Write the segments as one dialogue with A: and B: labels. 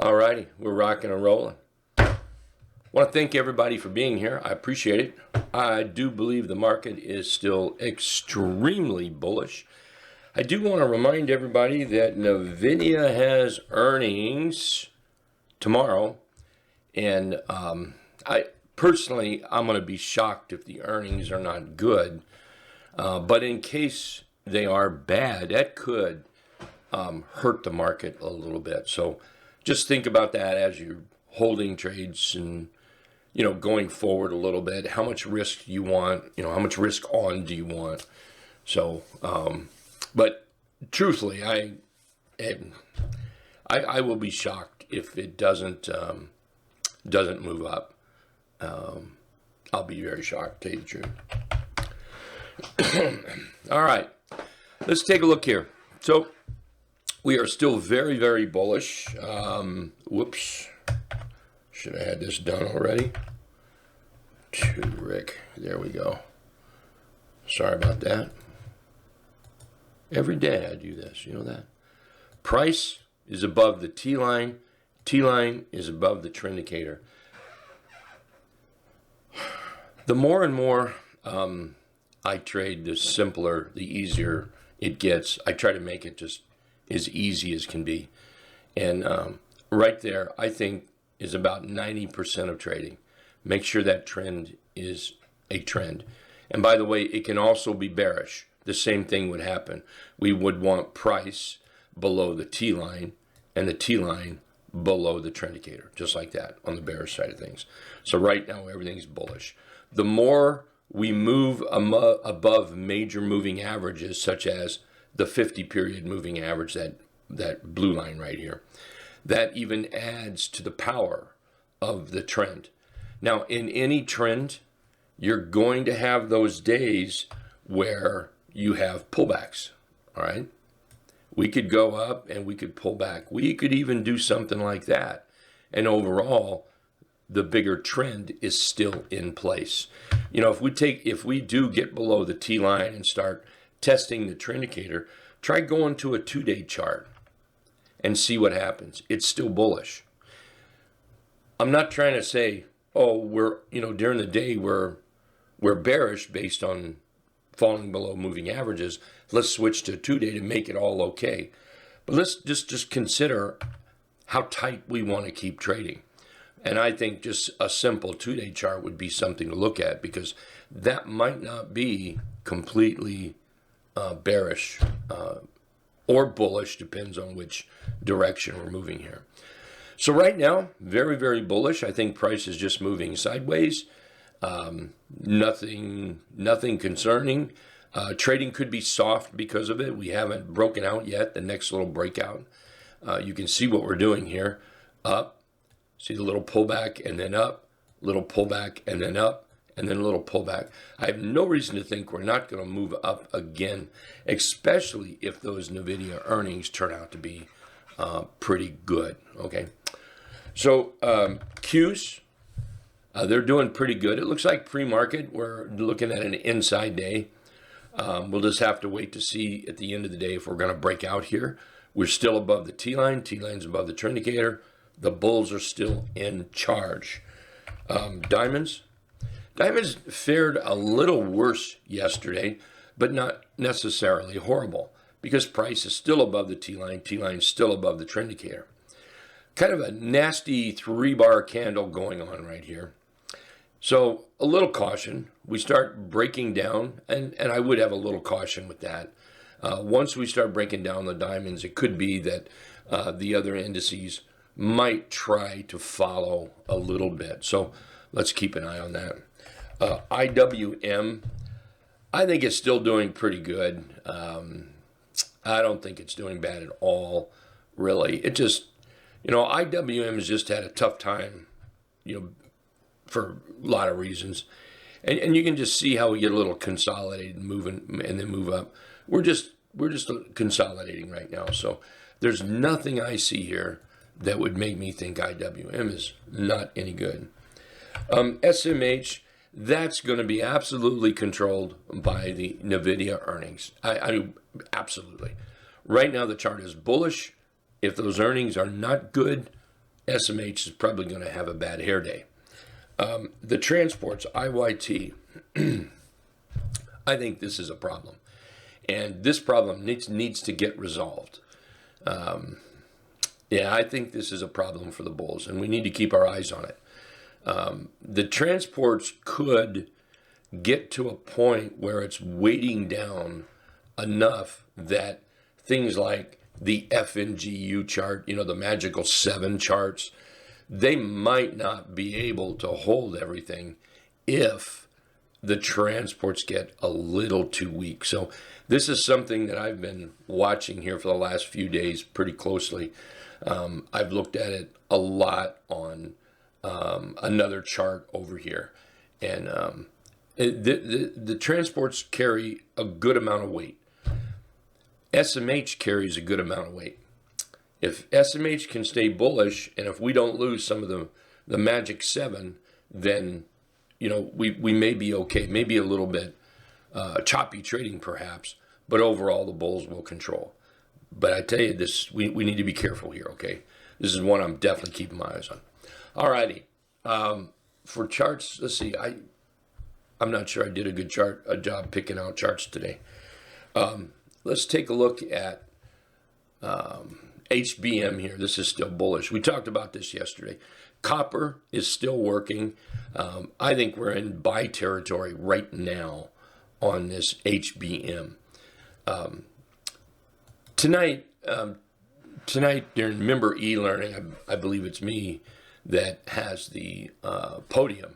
A: All righty, we're rocking and rolling. I want to thank everybody for being here. I appreciate it. I do believe the market is still extremely bullish. I do want to remind everybody that NVIDIA has earnings tomorrow, and I'm going to be shocked if the earnings are not good. But in case they are bad, that could hurt the market a little bit. So just think about that as you're holding trades and, going forward a little bit. How much risk you want, how much risk on do you want? So, but truthfully, I will be shocked if it doesn't move up. I'll be very shocked, to tell you the truth. All right, let's take a look here. So we are still very, very bullish. Whoops. Should have had this done already. Rick. There we go. Sorry about that. Every day I do this. You know that? Price is above the T line. T line is above the trend indicator. The more and more I trade, the simpler, the easier it gets. I try to make it just as easy as can be. And right there, I think, is about 90% of trading. Make sure that trend is a trend. And by the way, it can also be bearish. The same thing would happen. We would want price below the T line and the T line below the trend indicator, just like that on the bearish side of things. So right now, everything's bullish. The more we move above major moving averages, such as the 50-period moving average, that blue line right here, that even adds to the power of the trend. Now, in any trend, you're going to have those days where you have pullbacks, all right? We could go up and we could pull back. We could even do something like that. And overall, the bigger trend is still in place. If we do get below the T line and start testing the trend indicator, try going to a 2-day chart and see what happens. It's still bullish. I'm not trying to say, during the day we're bearish based on falling below moving averages. Let's switch to 2-day to make it all okay. But let's just consider how tight we want to keep trading. And I think just a simple 2-day chart would be something to look at, because that might not be completely bearish or bullish, depends on which direction we're moving here. So right now, very, very bullish. I think price is just moving sideways. Nothing concerning. Trading could be soft because of it. We haven't broken out yet. The next little breakout. You can see what we're doing here. Up. See the little pullback and then up. Little pullback and then up. And then a little pullback. I have no reason to think we're not going to move up again, especially if those NVIDIA earnings turn out to be pretty good. Okay. So Qs, they're doing pretty good. It looks like pre-market, we're looking at an inside day. We'll just have to wait to see at the end of the day if we're going to break out here. We're still above the T line. T line's above the trend indicator. The bulls are still in charge. Diamonds fared a little worse yesterday, but not necessarily horrible, because price is still above the T line. T line is still above the trend indicator. Kind of a nasty 3-bar candle going on right here. So a little caution. We start breaking down, and I would have a little caution with that. Once we start breaking down the diamonds, it could be that the other indices might try to follow a little bit. So let's keep an eye on that. IWM, I think it's still doing pretty good. I don't think it's doing bad at all, really. It just, IWM has just had a tough time, for a lot of reasons. And you can just see how we get a little consolidated moving and then move up. We're just consolidating right now. So there's nothing I see here that would make me think IWM is not any good. SMH, that's going to be absolutely controlled by the NVIDIA earnings. I absolutely. Right now the chart is bullish. If those earnings are not good, SMH is probably going to have a bad hair day. The transports, IYT, I think this is a problem. And this problem needs to get resolved. Yeah, I think this is a problem for the bulls, and we need to keep our eyes on it. The transports could get to a point where it's weighting down enough that things like the FNGU chart, the magical 7 charts, they might not be able to hold everything if the transports get a little too weak. So this is something that I've been watching here for the last few days pretty closely. I've looked at it a lot on another chart over here. And the transports carry a good amount of weight. SMH carries a good amount of weight. If SMH can stay bullish, and if we don't lose some of the magic 7, then we may be okay, maybe a little bit choppy trading perhaps, but overall the bulls will control. But I tell you this, we need to be careful here, okay? This is one I'm definitely keeping my eyes on. All righty. For charts, let's see. I'm not sure I did a job picking out charts today. Let's take a look at HBM here. This is still bullish. We talked about this yesterday. Copper is still working. I think we're in buy territory right now on this HBM. Tonight during member e-learning, I believe it's me that has the podium.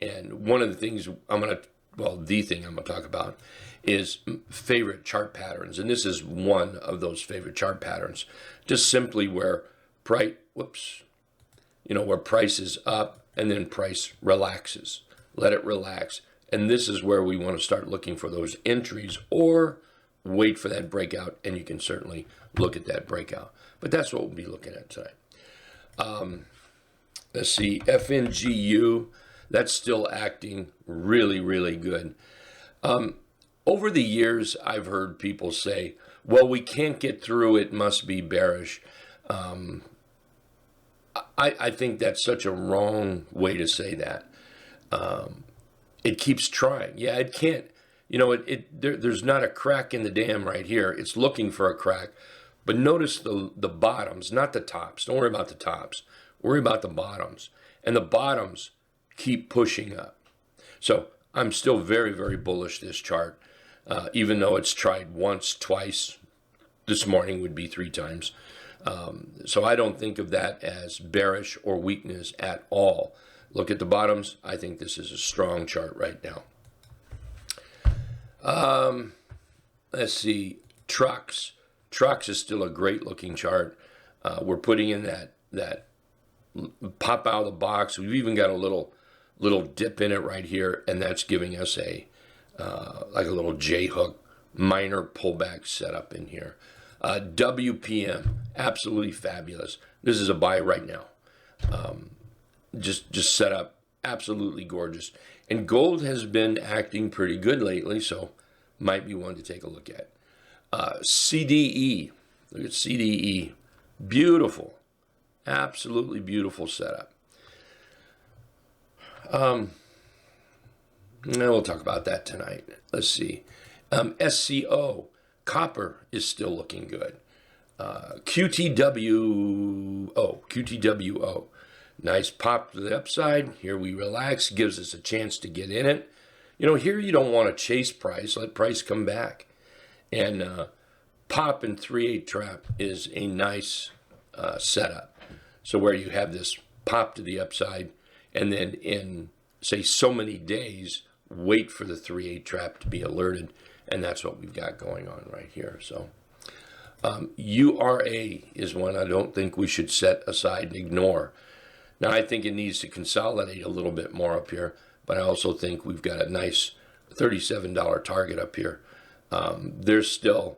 A: And one of the things the thing I'm going to talk about is favorite chart patterns. And this is one of those favorite chart patterns. Just simply where price is up and then price relaxes. Let it relax. And this is where we want to start looking for those entries or wait for that breakout, and you can certainly look at that breakout. But that's what we'll be looking at tonight. Let's see, FNGU, that's still acting really, really good. Over the years, I've heard people say, well, we can't get through, it must be bearish. I think that's such a wrong way to say that. It keeps trying. Yeah, it can't. There's not a crack in the dam right here. It's looking for a crack. But notice the bottoms, not the tops. Don't worry about the tops. Worry about the bottoms. And the bottoms keep pushing up. So I'm still very, very bullish this chart, even though it's tried once, twice. This morning would be 3 times. So I don't think of that as bearish or weakness at all. Look at the bottoms. I think this is a strong chart right now. Let's see, trucks. Trucks is still a great looking chart. We're putting in that pop out of the box. We've even got a little dip in it right here, and that's giving us like a little J hook minor pullback setup in here. WPM, absolutely fabulous. This is a buy right now. Just set up, absolutely gorgeous. And gold has been acting pretty good lately, so might be one to take a look at. CDE, look at CDE, beautiful, absolutely beautiful setup. We'll talk about that tonight. Let's see. SCO, copper is still looking good. QTWO, nice pop to the upside. Here we relax, gives us a chance to get in it. Here you don't want to chase price, let price come back. And pop and 3/8 trap is a nice setup. So where you have this pop to the upside, and then in, say, so many days, wait for the 3/8 trap to be alerted. And that's what we've got going on right here. So URA is one I don't think we should set aside and ignore. Now, I think it needs to consolidate a little bit more up here, but I also think we've got a nice $37 target up here. There's still,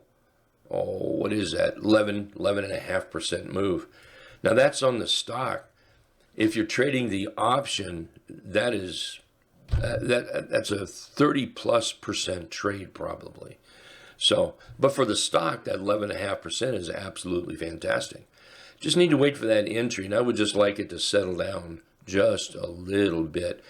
A: what is that, 11.5% move. Now, that's on the stock. If you're trading the option, that is that's a 30+% trade probably. So, but for the stock, that 11.5% is absolutely fantastic. Just need to wait for that entry, and I would just like it to settle down just a little bit.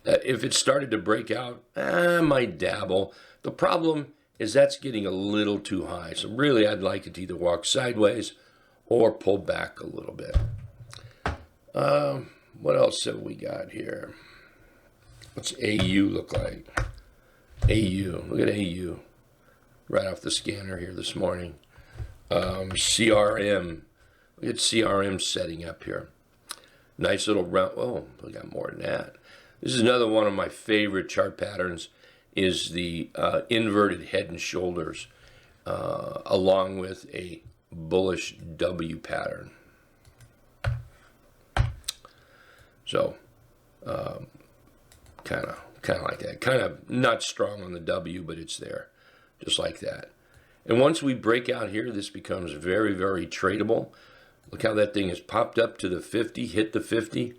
A: If it started to break out, I might dabble. The problem is that's getting a little too high. So really, I'd like it to either walk sideways or pull back a little bit. What else have we got here? What's AU look like? AU, look at AU. Right off the scanner here this morning. CRM, look at CRM setting up here. Nice little round, oh, we got more than that. This is another one of my favorite chart patterns, is the inverted head and shoulders, along with a bullish W pattern. So, kind of like that. Kind of not strong on the W, but it's there, just like that. And once we break out here, this becomes very, very tradable. Look how that thing has popped up to the 50, hit the 50.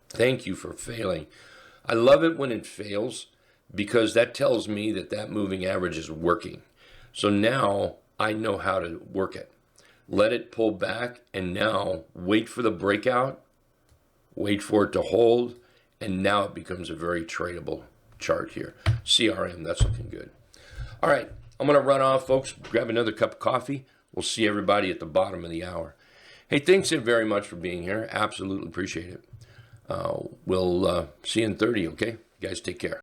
A: Thank you for failing. I love it when it fails, because that tells me that that moving average is working. So now I know how to work it. Let it pull back, and now wait for the breakout, wait for it to hold, and now it becomes a very tradable chart here. CRM, that's looking good. All right, I'm going to run off, folks, grab another cup of coffee. We'll see everybody at the bottom of the hour. Hey, thanks very much for being here. Absolutely appreciate it. We'll see you in 30, okay? You guys take care.